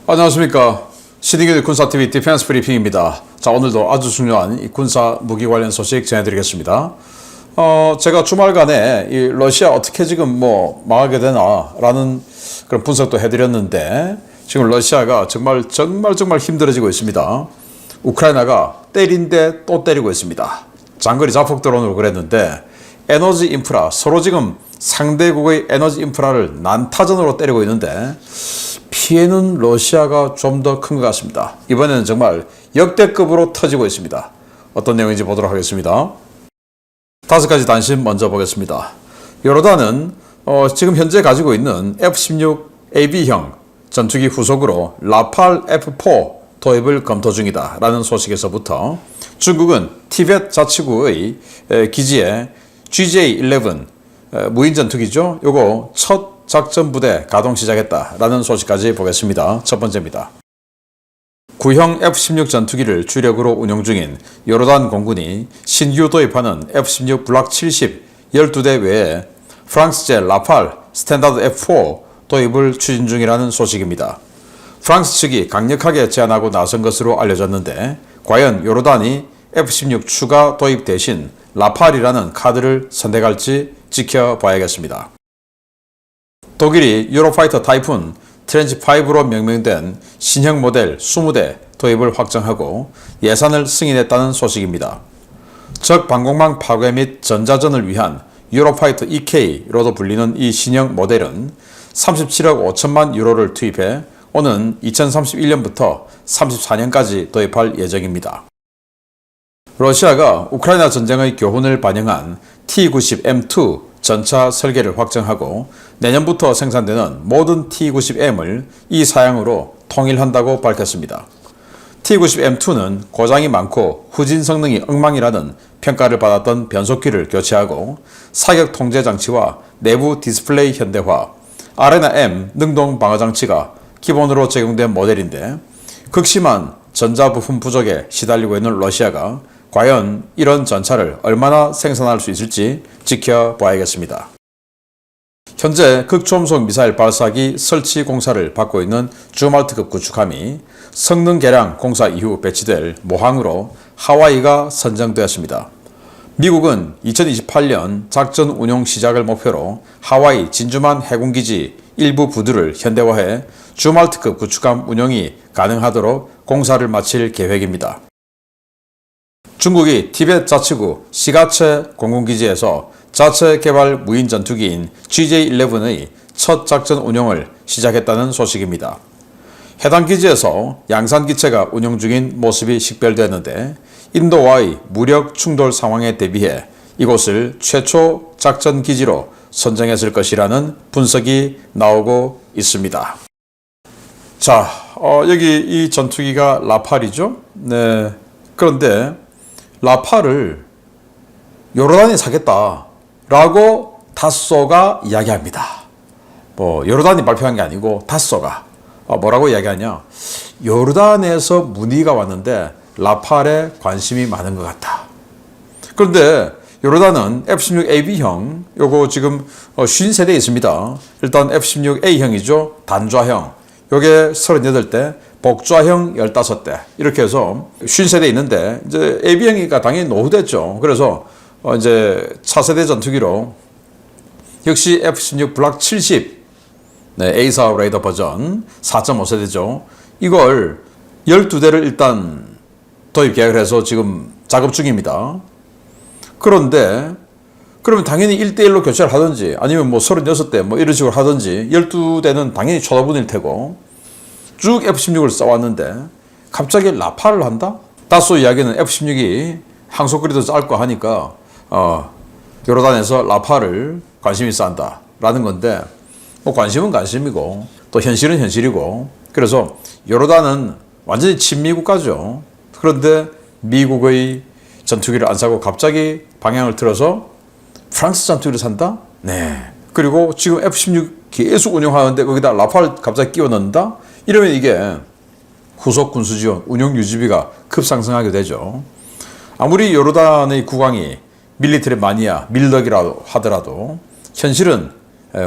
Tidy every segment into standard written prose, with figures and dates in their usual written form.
안녕하십니까. 신의균 군사TV 디펜스 브리핑입니다. 자, 오늘도 아주 중요한 이 군사 무기 관련 소식 전해드리겠습니다. 제가 주말간에 이 러시아 어떻게 지금 망하게 되나라는 그런 분석도 해드렸는데, 지금 러시아가 정말 힘들어지고 있습니다. 우크라이나가 때린데 또 때리고 있습니다. 장거리 자폭 드론으로 그랬는데, 에너지 인프라, 서로 지금 상대국의 에너지 인프라를 난타전으로 때리고 있는데, 피해는 러시아가 좀 더 큰 것 같습니다. 이번에는 정말 역대급으로 터지고 있습니다. 어떤 내용인지 보도록 하겠습니다. 5가지 단신 먼저 보겠습니다. 요르단은 지금 현재 가지고 있는 F-16AB형 전투기 후속으로 라팔 F4 도입을 검토 중이다 라는 소식에서부터, 중국은 티벳 자치구의 기지에 GJ-11 무인 전투기죠. 요거 첫 작전부대 가동 시작했다라는 소식까지 보겠습니다. 첫 번째입니다. 구형 F-16 전투기를 주력으로 운용 중인 요르단 공군이 신규 도입하는 F-16 블락 70 12대 외에 프랑스제 라팔 스탠다드 F4 도입을 추진 중이라는 소식입니다. 프랑스 측이 강력하게 제안하고 나선 것으로 알려졌는데, 과연 요르단이 F-16 추가 도입 대신 라팔이라는 카드를 선택할지 지켜봐야겠습니다. 독일이 유로파이터 타이푼 트렌치5로 명명된 신형 모델 20대 도입을 확정하고 예산을 승인했다는 소식입니다. 적 방공망 파괴 및 전자전을 위한 유로파이터 EK로도 불리는 이 신형 모델은 37억 5천만 유로를 투입해 오는 2031년부터 34년까지 도입할 예정입니다. 러시아가 우크라이나 전쟁의 교훈을 반영한 T-90M2 전차 설계를 확정하고 내년부터 생산되는 모든 T-90M을 이 사양으로 통일한다고 밝혔습니다. T-90M2는 고장이 많고 후진 성능이 엉망이라는 평가를 받았던 변속기를 교체하고 사격 통제 장치와 내부 디스플레이 현대화, 아레나-M 능동 방어 장치가 기본으로 제공된 모델인데, 극심한 전자부품 부족에 시달리고 있는 러시아가 과연 이런 전차를 얼마나 생산할 수 있을지 지켜봐야겠습니다. 현재 극초음속 미사일 발사기 설치 공사를 받고 있는 주말트급 구축함이 성능 개량 공사 이후 배치될 모항으로 하와이가 선정되었습니다. 미국은 2028년 작전 운용 시작을 목표로 하와이 진주만 해군기지 일부 부두를 현대화해 주말트급 구축함 운용이 가능하도록 공사를 마칠 계획입니다. 중국이 티벳 자치구 시가체 공군기지에서 자체 개발 무인 전투기인 GJ-11의 첫 작전 운용을 시작했다는 소식입니다. 해당 기지에서 양산기체가 운용 중인 모습이 식별되었는데, 인도와의 무력 충돌 상황에 대비해 이곳을 최초 작전 기지로 선정했을 것이라는 분석이 나오고 있습니다. 자, 여기 이 전투기가 라팔이죠. 네. 그런데 라팔을 요르단이 사겠다라고 다소가 이야기합니다. 요르단이 발표한 게 아니고 다소가 뭐라고 이야기하냐? 요르단에서 문의가 왔는데 라팔에 관심이 많은 것 같다. 그런데 요르단은 F-16AB형 요거 지금 50세대 있습니다. 일단 F-16A형이죠. 단좌형. 요게 38대, 복좌형 15대. 이렇게 해서 50세대 있는데, 이제 AB형이니까 당연히 노후됐죠. 그래서 이제 차세대 전투기로 역시 F-16 블락 70 A4 레이더 버전 4.5세대죠. 이걸 12대를 일단 도입 계획을 해서 지금 작업 중입니다. 그런데 그러면 당연히 1대1로 교체를 하든지 아니면 36대 이런 식으로 하든지 12대는 당연히 초도분일 테고, 쭉 F-16을 써왔는데 갑자기 라팔을 한다? 다소 이야기는 F-16이 항속거리도 짧고 하니까 요르단에서 라팔을 관심 있어 한다 라는 건데, 관심은 관심이고 또 현실은 현실이고, 그래서 요르단은 완전히 친미국가죠. 그런데 미국의 전투기를 안 사고 갑자기 방향을 틀어서 프랑스 전투기를 산다? 네. 그리고 지금 F-16 계속 운용하는데 거기다 라팔 갑자기 끼워 넣는다? 이러면 이게 후속 군수 지원, 운용 유지비가 급상승하게 되죠. 아무리 요르단의 국왕이 밀리터리 마니아, 밀덕이라고 하더라도 현실은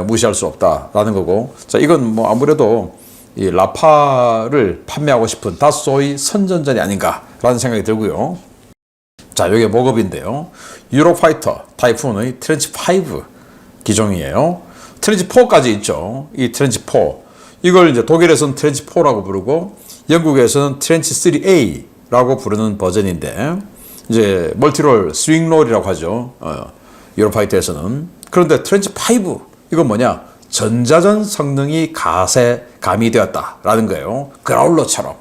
무시할 수 없다라는 거고, 자, 이건 아무래도 이 라파를 판매하고 싶은 다소의 선전전이 아닌가라는 생각이 들고요. 자, 이게 모급인데요. 유로파이터 타이푼의 트렌치 5 기종이에요. 트렌치 4까지 있죠. 이 트렌치 4. 이걸 이제 독일에서는 트렌치 4라고 부르고 영국에서는 트렌치 3A라고 부르는 버전인데 이제 멀티롤 스윙롤이라고 하죠. 유로파이터에서는. 그런데 트렌치 5 이건 뭐냐? 전자전 성능이 가미되었다라는 거예요. 그라울러처럼.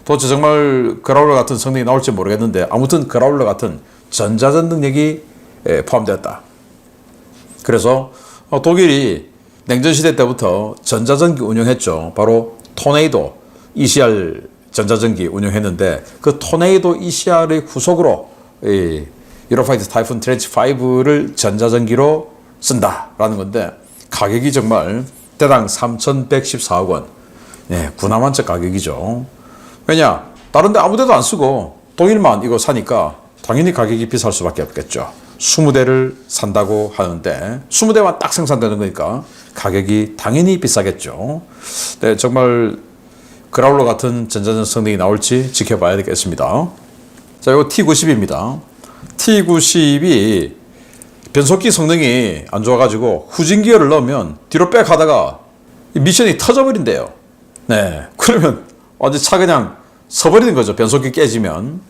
도대체 정말 그라울러 같은 성능이 나올지 모르겠는데 아무튼 그라울러 같은 전자전 능력이 포함되었다. 그래서 독일이 냉전시대 때부터 전자전기 운영했죠. 바로 토네이도 ECR 전자전기 운영했는데 그 토네이도 ECR의 후속으로 이 유로파이터 타이푼 트렌치 5를 전자전기로 쓴다라는 건데 가격이 정말 대당 3,114억 원. 네, 구남한척 가격이죠. 왜냐? 다른 데 아무 데도 안 쓰고 독일만 이거 사니까 당연히 가격이 비쌀 수밖에 없겠죠. 20대를 산다고 하는데 20대만 딱 생산되는 거니까 가격이 당연히 비싸겠죠. 네, 정말 그라울러 같은 전자전 성능이 나올지 지켜봐야 되겠습니다. 자, 이거 T90입니다. T90이 변속기 성능이 안 좋아가지고 후진기어를 넣으면 뒤로 빽 하다가 미션이 터져버린대요. 네, 그러면 완전 차 그냥 서버리는 거죠. 변속기 깨지면.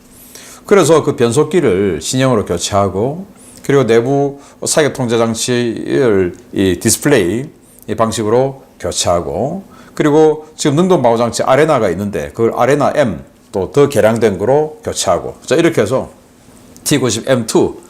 그래서 그 변속기를 신형으로 교체하고 그리고 내부 사격 통제 장치를 이 디스플레이 이 방식으로 교체하고 그리고 지금 능동 방어 장치 아레나가 있는데 그걸 아레나 M 또 더 개량된 거로 교체하고 자 이렇게 해서 T90 M2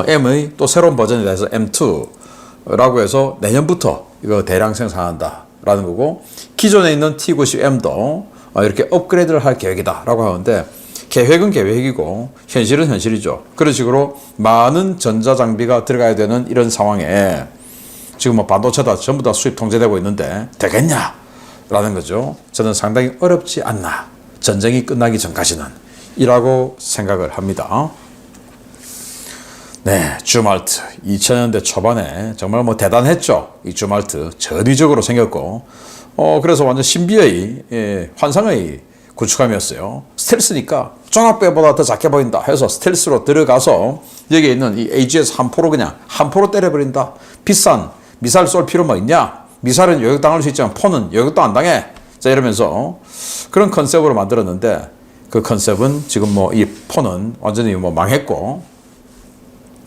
M의 또 새로운 버전에 대해서 M2라고 해서 내년부터 이거 대량 생산한다라는 거고 기존에 있는 T90M도 이렇게 업그레이드를 할 계획이다라고 하는데 계획은 계획이고 현실은 현실이죠. 그런 식으로 많은 전자장비가 들어가야 되는 이런 상황에 지금 뭐 반도체다 전부 다 수입 통제되고 있는데 되겠냐? 라는 거죠. 저는 상당히 어렵지 않나. 전쟁이 끝나기 전까지는 이라고 생각을 합니다. 네, 주말트 2000년대 초반에 정말 뭐 대단했죠. 이 주말트 전위적으로 생겼고 그래서 완전 신비의 환상의 구축함이었어요. 스텔스니까 종합배보다 더 작게 보인다 해서 스텔스로 들어가서 여기에 있는 이 AGS 한 포로 그냥 한 포로 때려버린다. 비싼 미사일 쏠 필요 뭐 있냐? 미사일은 요격당할 수 있지만 포는 요격도 안 당해. 자 이러면서 그런 컨셉으로 만들었는데 그 컨셉은 지금 뭐 이 포는 완전히 뭐 망했고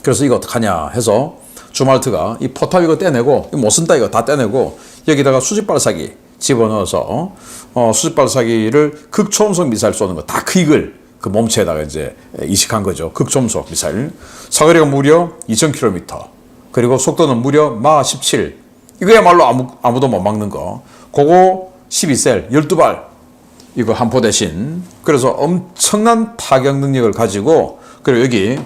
그래서 이거 어떡하냐 해서 주말트가 이 포탑 이거 떼내고 못 쓴다 이거 다 떼내고 여기다가 수직 발사기 집어넣어서 수직 발사기를 극초음속 미사일 쏘는 거 다 그 몸체에다가 이제 이식한 거죠. 극초음속 미사일. 사거리가 무려 2,000km. 그리고 속도는 무려 마 17. 이거야말로 아무도 못 막는 거. 그거 12셀 12발. 이거 한 포 대신. 그래서 엄청난 타격 능력을 가지고 그리고 여기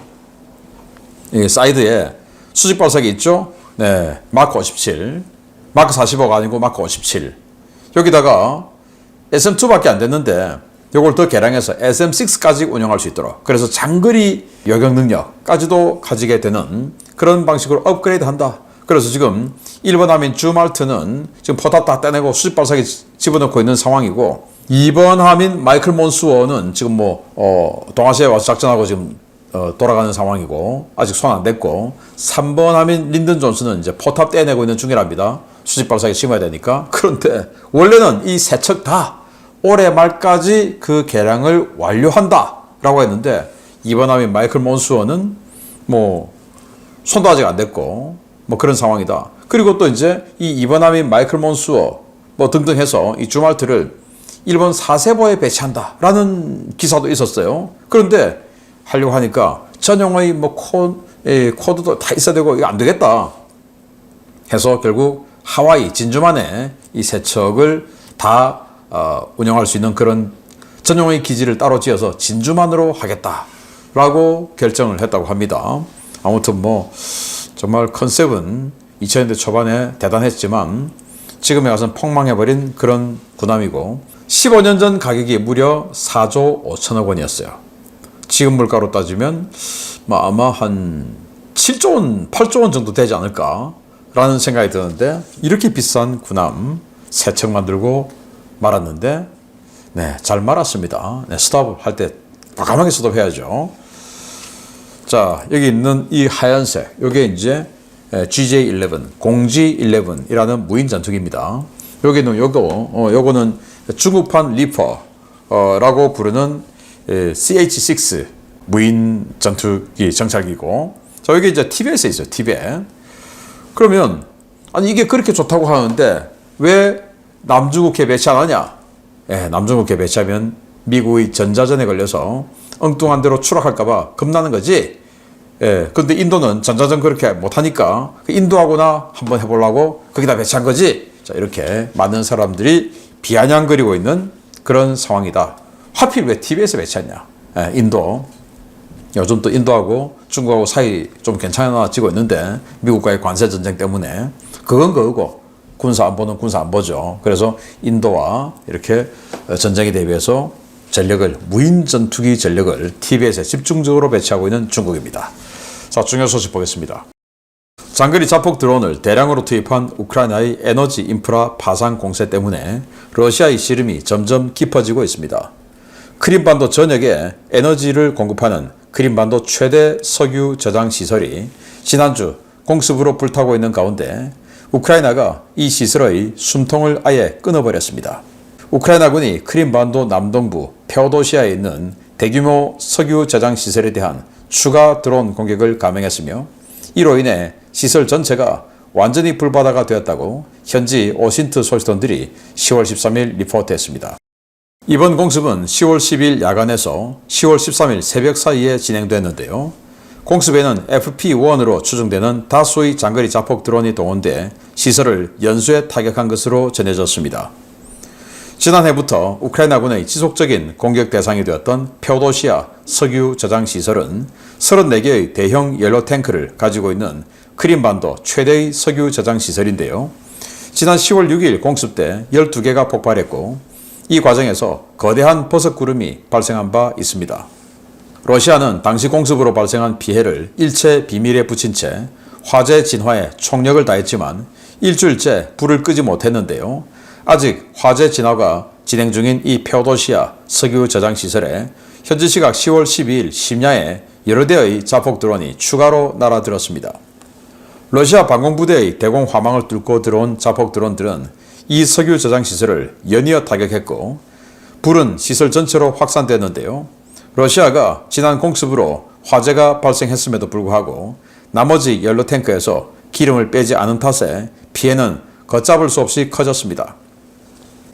사이드에 수직 발사기 있죠? 네. 마크 57. 마크 45가 아니고 마크 57. 여기다가 SM2밖에 안 됐는데 이걸 더 개량해서 SM6까지 운영할 수 있도록 그래서 장거리 요격 능력까지도 가지게 되는 그런 방식으로 업그레이드 한다. 그래서 지금 1번 함인 주말트는 지금 포탑 다 떼내고 수직 발사기 집어넣고 있는 상황이고 2번 함인 마이클 몬스워는 지금 뭐 동아시아에 와서 작전하고 지금 돌아가는 상황이고 아직 손 안 댔고 3번 함인 린든 존슨은 이제 포탑 떼내고 있는 중이랍니다. 수직 발사기 심어야 되니까. 그런데 원래는 이 세 척 다 올해 말까지 그 개량을 완료한다라고 했는데 이번 함인 마이클 몬스워는 뭐 손도 아직 안 댔고 뭐 그런 상황이다. 그리고 또 이제 이 이번 함인 마이클 몬스워 뭐 등등 해서 이 주말트를 일본 사세보에 배치한다라는 기사도 있었어요. 그런데 하려고 하니까 전용의 뭐 코드도 다 있어야 되고 이거 안 되겠다 해서 결국 하와이 진주만에 이 세척을 다 운영할 수 있는 그런 전용의 기지를 따로 지어서 진주만으로 하겠다라고 결정을 했다고 합니다. 아무튼 뭐 정말 컨셉은 2000년대 초반에 대단했지만 지금에 와서는 폭망해버린 그런 군함이고 15년 전 가격이 무려 4조 5천억 원이었어요. 지금 물가로 따지면 아마 한 7조 원, 8조 원 정도 되지 않을까라는 생각이 드는데 이렇게 비싼 군함 세 척 만들고 말았는데 네, 잘 말았습니다. 네, 스톱 할 때 과감하게 스톱해야죠. 자, 여기 있는 이 하얀색, 이게 이제 GJ11, 공지11이라는 무인 전투기입니다. 여기는 요거는 중국판 리퍼라고 부르는 CH6 무인 전투기 정찰기고, 자, 여기 이제 티벳에 있어요. 티벳. 그러면 아니 이게 그렇게 좋다고 하는데 왜 남중국해 배치 안 하냐? 남중국해 배치하면 미국의 전자전에 걸려서 엉뚱한 대로 추락할까봐 겁나는 거지. 근데 인도는 전자전 그렇게 못하니까 인도하고나 한번 해보려고 거기다 배치한 거지. 자, 이렇게 많은 사람들이 비아냥거리고 있는 그런 상황이다. 하필 왜 TV에서 배치했냐? 인도. 요즘 또 인도하고 중국하고 사이 좀 괜찮아지고 있는데 미국과의 관세 전쟁 때문에 그건 그거고 군사 안보는 군사 안보죠. 그래서 인도와 이렇게 전쟁에 대비해서 전력을, 무인 전투기 전력을 TV에서 집중적으로 배치하고 있는 중국입니다. 자, 중요 소식 보겠습니다. 장거리 자폭 드론을 대량으로 투입한 우크라이나의 에너지 인프라 파상 공세 때문에 러시아의 시름이 점점 깊어지고 있습니다. 크림반도 전역에 에너지를 공급하는 크림반도 최대 석유 저장 시설이 지난주 공습으로 불타고 있는 가운데 우크라이나가 이 시설의 숨통을 아예 끊어버렸습니다. 우크라이나군이 크림반도 남동부 페오도시아에 있는 대규모 석유 저장 시설에 대한 추가 드론 공격을 감행했으며 이로 인해 시설 전체가 완전히 불바다가 되었다고 현지 오신트 소식통들이 10월 13일 리포트했습니다. 이번 공습은 10월 10일 야간에서 10월 13일 새벽 사이에 진행됐는데요. 공습에는 FP-1으로 추정되는 다수의 장거리 자폭 드론이 동원돼 시설을 연쇄 타격한 것으로 전해졌습니다. 지난해부터 우크라이나군의 지속적인 공격 대상이 되었던 페오도시아 석유 저장 시설은 34개의 대형 연료 탱크를 가지고 있는 크림반도 최대의 석유 저장 시설인데요. 지난 10월 6일 공습 때 12개가 폭발했고 이 과정에서 거대한 버섯구름이 발생한 바 있습니다. 러시아는 당시 공습으로 발생한 피해를 일체 비밀에 붙인 채 화재 진화에 총력을 다했지만 일주일째 불을 끄지 못했는데요. 아직 화재 진화가 진행 중인 이 페오도시아 석유 저장 시설에 현지 시각 10월 12일 심야에 여러 대의 자폭 드론이 추가로 날아들었습니다. 러시아 방공부대의 대공 화망을 뚫고 들어온 자폭 드론들은 이 석유 저장 시설을 연이어 타격했고 불은 시설 전체로 확산됐는데요. 러시아가 지난 공습으로 화재가 발생했음에도 불구하고 나머지 연료 탱크에서 기름을 빼지 않은 탓에 피해는 걷잡을 수 없이 커졌습니다.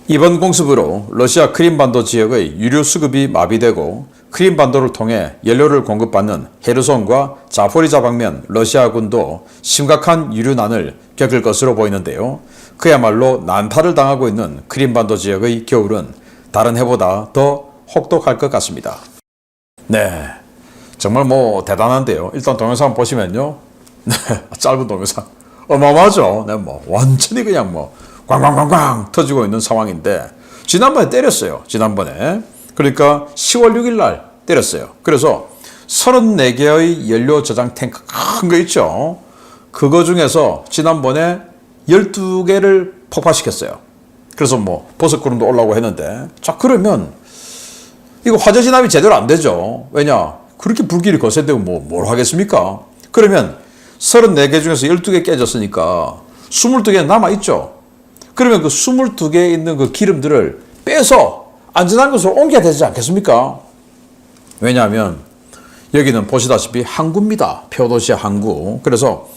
이번 공습으로 러시아 크림반도 지역의 유류 수급이 마비되고 크림반도를 통해 연료를 공급받는 헤르손과 자포리자 방면 러시아군도 심각한 유류난을 겪을 것으로 보이는데요. 그야말로 난타를 당하고 있는 크림반도 지역의 겨울은 다른 해보다 더 혹독할 것 같습니다. 네, 정말 대단한데요. 일단 동영상 보시면요. 네, 짧은 동영상 어마어마하죠. 네, 완전히 그냥 꽝꽝꽝꽝 터지고 있는 상황인데 지난번에 때렸어요. 지난번에. 그러니까 10월 6일 날 때렸어요. 그래서 34개의 연료 저장 탱크 큰 거 있죠. 그거 중에서 지난번에 12개를 폭파시켰어요. 그래서 버섯구름도 올라오고 했는데 자, 그러면 이거 화재 진압이 제대로 안 되죠. 왜냐? 그렇게 불길이 거센데 뭘 하겠습니까? 그러면 34개 중에서 12개 깨졌으니까 22개 남아있죠. 그러면 그 22개에 있는 그 기름들을 빼서 안전한 곳으로 옮겨야 되지 않겠습니까? 왜냐하면 여기는 보시다시피 항구입니다. 페오도시아 항구. 그래서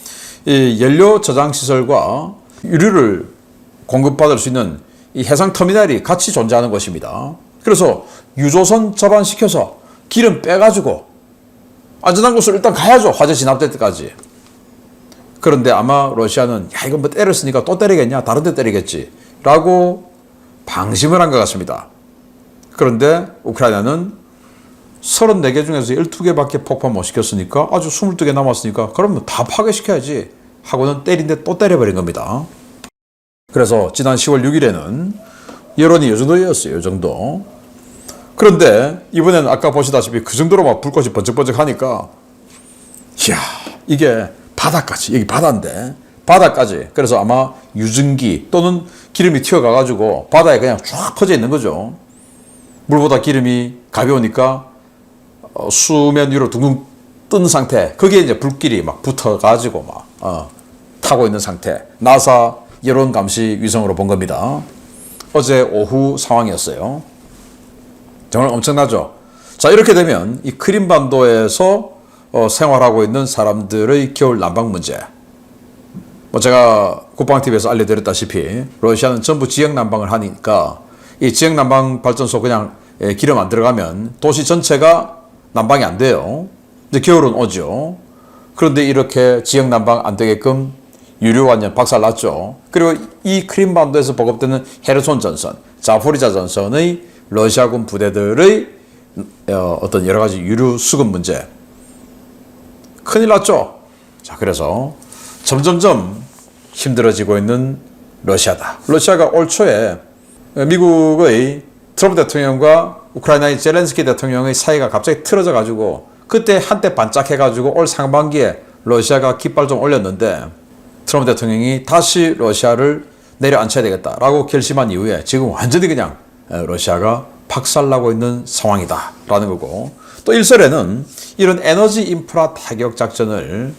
이 연료 저장 시설과 유류를 공급받을 수 있는 이 해상 터미널이 같이 존재하는 것입니다. 그래서 유조선 접안시켜서 기름 빼가지고 안전한 곳으로 일단 가야죠. 화재 진압될 때까지. 그런데 아마 러시아는 이거 때렸으니까 또 때리겠냐? 다른 데 때리겠지. 라고 방심을 한 것 같습니다. 그런데 우크라이나는 34개 중에서 12개밖에 폭파 못 시켰으니까 아주 22개 남았으니까 그러면 다 파괴시켜야지 하고는 때린데 또 때려버린 겁니다. 그래서 지난 10월 6일에는 여론이 이 정도였어요. 이 정도. 그런데 이번에는 아까 보시다시피 그 정도로 불꽃이 번쩍번쩍 하니까 이야, 이게 바다까지, 여기 바다인데 바다까지. 그래서 아마 유증기 또는 기름이 튀어가가지고 바다에 그냥 쫙 퍼져 있는 거죠. 물보다 기름이 가벼우니까 수면 위로 둥둥 뜬 상태. 거기에 이제 불길이 막 붙어가지고 막 타고 있는 상태. 나사 여론 감시 위성으로 본 겁니다. 어제 오후 상황이었어요. 정말 엄청나죠. 자, 이렇게 되면 이 크림반도에서 생활하고 있는 사람들의 겨울 난방 문제. 제가 국방TV에서 알려드렸다시피 러시아는 전부 지역 난방을 하니까 이 지역 난방 발전소 그냥 기름 안 들어가면 도시 전체가 난방이 안 돼요. 이제 겨울은 오죠. 그런데 이렇게 지역 난방 안 되게끔 유료 완전 박살났죠. 그리고 이 크림반도에서 보급되는 헤르손 전선, 자포리자 전선의 러시아군 부대들의 어떤 여러 가지 유류 수급 문제. 큰일 났죠. 자, 그래서 점점점 힘들어지고 있는 러시아다. 러시아가 올 초에 미국의 트럼프 대통령과 우크라이나의 젤렌스키 대통령의 사이가 갑자기 틀어져 가지고 그때 한때 반짝해 가지고 올 상반기에 러시아가 깃발 좀 올렸는데 트럼프 대통령이 다시 러시아를 내려앉혀야 되겠다라고 결심한 이후에 지금 완전히 그냥 러시아가 박살나고 있는 상황이다라는 거고, 또 일설에는 이런 에너지 인프라 타격 작전을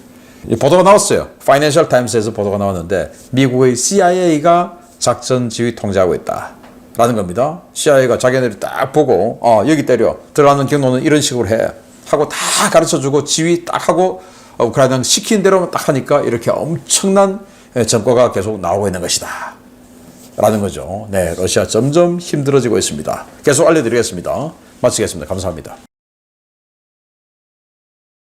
보도가 나왔어요. 파이낸셜 타임스에서 보도가 나왔는데 미국의 CIA가 작전 지휘 통제하고 있다라는 겁니다. CIA가 자기네들이 딱 보고 여기 때려 들어가는 경로는 이런 식으로 해 하고 다 가르쳐주고 지휘 딱 하고 우크라이나는 시킨 대로만 딱 하니까 이렇게 엄청난 전과가 계속 나오고 있는 것이다 라는 거죠. 네, 러시아 점점 힘들어지고 있습니다. 계속 알려드리겠습니다. 마치겠습니다. 감사합니다.